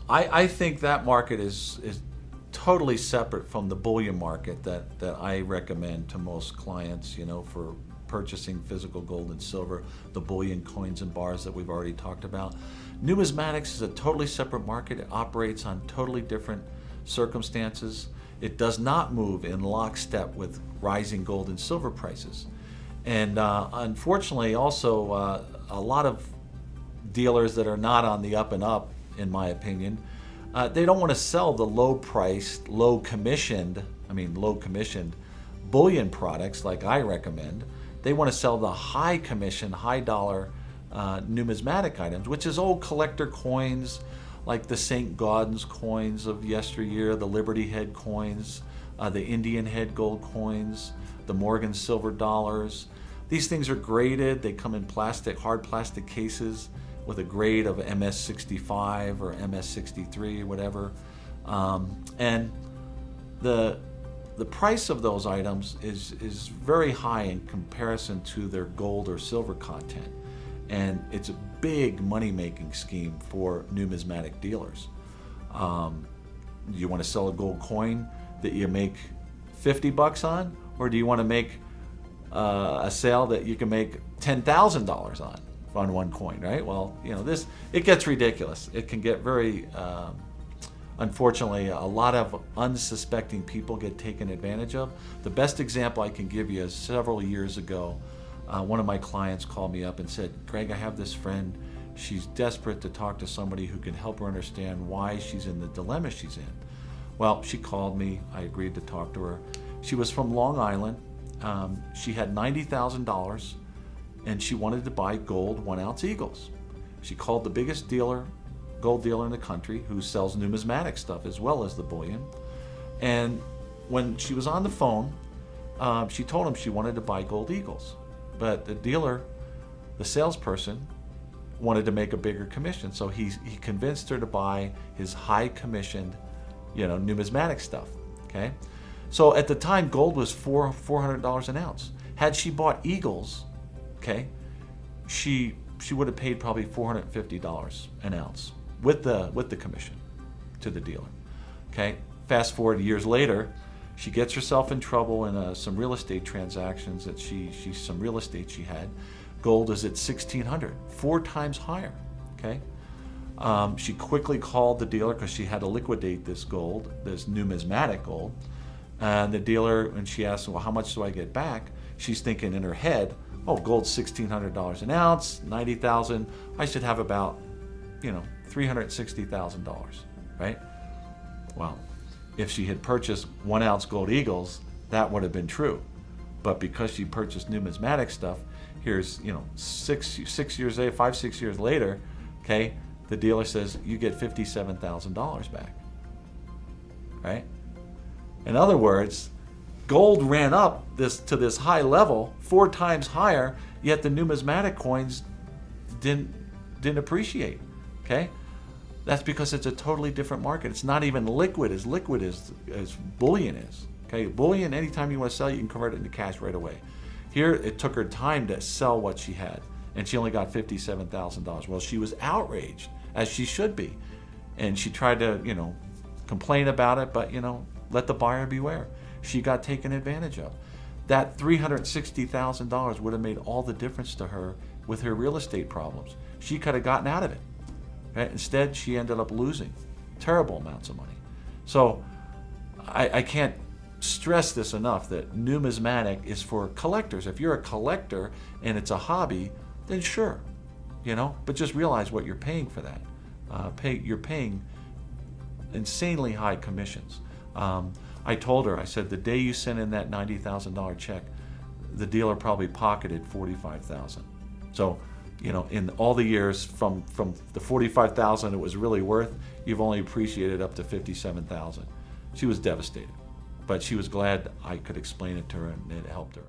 I think that market is totally separate from the bullion market that I recommend to most clients, for purchasing physical gold and silver, the bullion coins and bars that we've already talked about. Numismatics is a totally separate market. It operates on totally different circumstances. It does not move in lockstep with rising gold and silver prices. And unfortunately, also, a lot of dealers that are not on the up and up, in my opinion, they don't want to sell the low-priced, low-commissioned bullion products like I recommend. They want to sell the high-commission, high-dollar numismatic items, which is old collector coins like the St. Gaudens coins of yesteryear, the Liberty Head coins, the Indian Head gold coins, the Morgan silver dollars. These things are graded. They come in plastic, hard plastic cases with a grade of MS65 or MS63 or whatever. And the price of those items is very high in comparison to their gold or silver content. And it's a big money-making scheme for numismatic dealers. You want to sell a gold coin that you make $50 on, or do you want to make a sale that you can make $10,000 on one coin, right? Well, it gets ridiculous. It can get very, unfortunately, a lot of unsuspecting people get taken advantage of. The best example I can give you is several years ago, one of my clients called me up and said, Greg, I have this friend. She's desperate to talk to somebody who can help her understand why she's in the dilemma she's in. Well, she called me. I agreed to talk to her. She was from Long Island. She had $90,000 and she wanted to buy gold 1-ounce eagles. She called the biggest gold dealer in the country, who sells numismatic stuff as well as the bullion. And when she was on the phone, she told him she wanted to buy gold eagles. But the dealer, the salesperson, wanted to make a bigger commission. So he convinced her to buy his high commissioned, numismatic stuff. Okay. So at the time, gold was $400 an ounce. Had she bought eagles, okay, she would have paid probably $450 an ounce with the commission to the dealer. Okay. Fast forward years later, she gets herself in trouble in some real estate transactions that some real estate she had. Gold is at $1,600, 4 times higher. Okay. She quickly called the dealer because she had to liquidate this gold, this numismatic gold. And the dealer, when she asked, well, how much do I get back? She's thinking in her head, oh, gold's $1,600 an ounce, 90,000. I should have about, $360,000, right? Well, if she had purchased 1-ounce gold eagles, that would have been true. But because she purchased numismatic stuff, here's, 6 years later, 5-6 years later, okay, the dealer says you get $57,000 back, right? In other words, gold ran up to this high level, 4 times higher, yet the numismatic coins didn't appreciate. Okay, that's because it's a totally different market. It's not even liquid as bullion is. Okay, bullion, anytime you want to sell, you can convert it into cash right away. Here, it took her time to sell what she had, and she only got $57,000. Well, she was outraged, as she should be, and she tried to, complain about it, but let the buyer beware. She got taken advantage of. That $360,000 would have made all the difference to her with her real estate problems. She could have gotten out of it. Right? Instead, she ended up losing terrible amounts of money. So I can't stress this enough, that numismatic is for collectors. If you're a collector and it's a hobby, then sure, but just realize what you're paying for that. You're paying insanely high commissions. I told her, I said, the day you sent in that $90,000 check, the dealer probably pocketed $45,000. So, in all the years from the $45,000 it was really worth, you've only appreciated up to $57,000. She was devastated, but she was glad I could explain it to her and it helped her.